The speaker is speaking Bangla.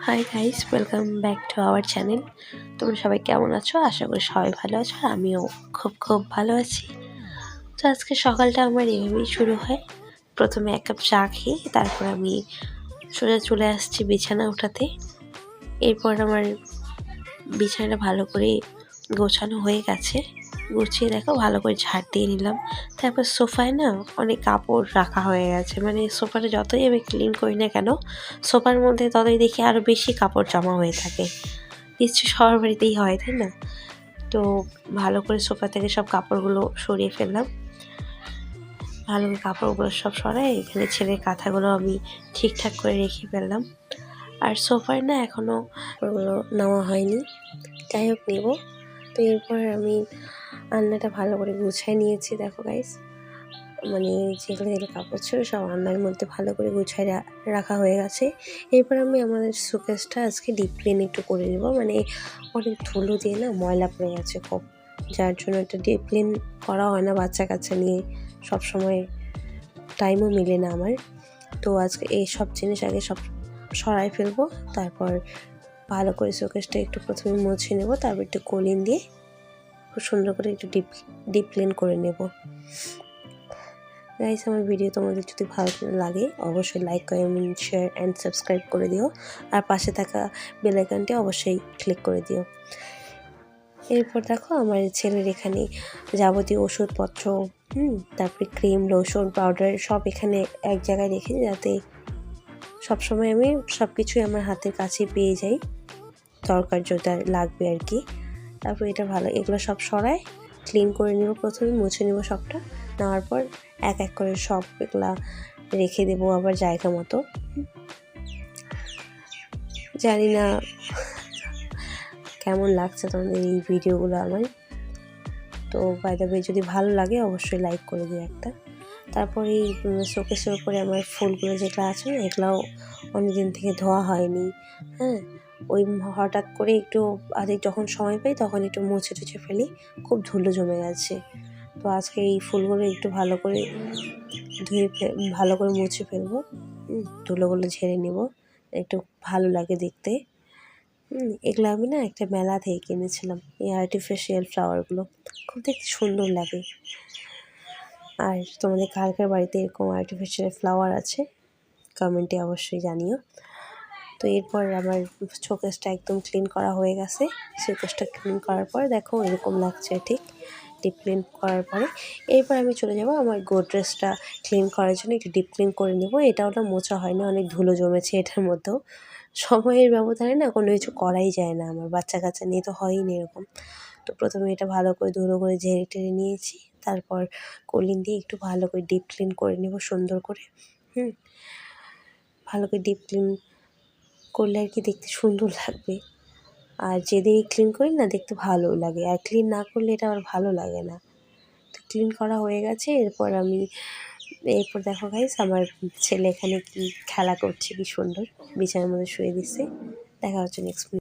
Hi guys, welcome back to our channel. তোমরা সবাই কেমন আছো? আশা করি সবাই ভালো আছো, আর আমিও খুব ভালো আছি। তো আজকে সকালটা আমার এভাবেই শুরু হয়। প্রথমে এক কাপ চা খেয়ে তারপর আমি সোজা চলে আসছি বিছানা ওঠাতে। এরপর আমার বিছানাটা ভালো করে গোছানো হয়ে গেছে। গুছিয়ে দেখো ভালো করে ঝাড় দিয়ে নিলাম। তারপর সোফায় না অনেক কাপড় রাখা হয়ে গেছে, মানে সোফাটা যতই আমি ক্লিন করি না কেন, সোফার মধ্যে ততই দেখি আরও বেশি কাপড় জমা হয়ে থাকে। নিশ্চয়ই সবার বাড়িতেই হয়, তাই না? তো ভালো করে সোফা থেকে সব কাপড়গুলো সরিয়ে ফেললাম। ভালো করে কাপড়গুলো সব সরাই এখানে ছেলের কাঁথাগুলো আমি ঠিকঠাক করে রেখে ফেললাম। আর সোফার না এখনও ওগুলো নেওয়া হয়নি, যাই হোক নেব। তো এরপর আমি আলনাটা ভালো করে গুছিয়ে নিয়েছি। দেখো গাইস, মানে যেগুলো কাপড় ছিল সব আলনার মধ্যে ভালো করে গুছিয়ে রাখা হয়ে গেছে। এরপর আমি আমাদের শোকেসটা আজকে ডিপ ক্লিন একটু করে নেব, মানে অনেক ধুলো দিয়ে না ময়লা পড়ে গেছে খুব, যার জন্য একটা ডিপ ক্লিন করা হয় না। বাচ্চা কাচ্চা নিয়ে সব সময় টাইমও মিলে না আমার। তো আজকে এই সব জিনিস আগে সব সরাই ফেলবো, তারপর ভালো করে শোকেসটা একটু প্রথমে মুছে নেব, তারপর একটু কলিন দিয়ে খুব সুন্দর করে একটু ডিপ ক্লিন করে নেব। গাইস, আমার ভিডিও তোমাদের যদি ভালো লাগে অবশ্যই like, comment, share and subscribe করে দিও, আর পাশে থাকা বেল আইকনটি অবশ্যই ক্লিক করে দিও। এরপর দেখো আমার ছেলের এখানে যাবতীয় ওষুধপত্র, তারপরে ক্রিম, লোশন, পাউডার সব এখানে এক জায়গায় রেখে, যাতে সবসময় আমি সব কিছুই আমার হাতের কাছে পেয়ে যাই, দরকার যেটা লাগবে আর কি। তারপর এটা ভালো এগুলো সব সরাই ক্লিন করে নেব, প্রথমে মুছে নেব সবটা। নেওয়ার পর এক এক করে সব এগুলা রেখে দেবো আবার জায়গা মতো। জানি না কেমন লাগছে তোমাদের এই ভিডিওগুলো আমার। তো বাই দ্য ওয়ে, যদি ভালো লাগে অবশ্যই লাইক করে দিও একটা। তারপর এই শোকেসের উপরে আমার ফুলগুলো যেগুলো আছে না, এগুলাও অনেকদিন থেকে ধোয়া হয়নি। ওই হঠাৎ করে একটু আগে যখন সময় পাই তখন একটু মুছে টুছে ফেলি, খুব ধুলো জমে গেছে। তো আজকে এই ফুলগুলো একটু ভালো করে ধুয়ে ভালো করে মুছে ফেলবো, ধুলোগুলো ঝেড়ে নেব, একটু ভালো লাগে দেখতে। এগুলো আমি না একটা মেলা থেকে কিনেছিলাম, এই আর্টিফিশিয়াল ফ্লাওয়ারগুলো খুব দেখতে সুন্দর লাগে। আর তোমাদের কার বাড়িতে এরকম আর্টিফিশিয়াল ফ্লাওয়ার আছে কমেন্টে অবশ্যই জানিও। তো এরপর আমার শোকেসটা একদম ক্লিন করা হয়ে গেছে। শোকেসটা ক্লিন করার পর দেখো এরকম লাগছে ঠিক ডিপ ক্লিন করার পরে। এরপর আমি চলে যাব আমার গোদরেজটা ক্লিন করার জন্য, একটু ডিপ ক্লিন করে নেব। এটাও না মোছা হয়নি, অনেক ধুলো জমেছে এটার মধ্যেও। সময়ের ব্যবধানে না কোনো কিছু করাই যায় না, আমার বাচ্চা কাচ্চা নিয়ে তো হয়ই না এরকম। তো প্রথমে এটা ভালো করে ধুলো করে ঝেড়ে টেড়ে নিয়েছি, তারপর কলিন দিয়ে একটু ভালো করে ডিপ ক্লিন করে নেব সুন্দর করে। ভালো করে ডিপ ক্লিন করলে আর কি দেখতে সুন্দর লাগবে। আর যেদিনই ক্লিন করি না দেখতে ভালোও লাগে, আর ক্লিন না করলে এটা আবার ভালো লাগে না। তো ক্লিন করা হয়ে গেছে। এরপর দেখো গাইস, আমার ছেলে এখানে কি খেলা করছে, কি সুন্দর বিছানার মধ্যে শুয়ে দিচ্ছে। দেখা হচ্ছে নেক্সট।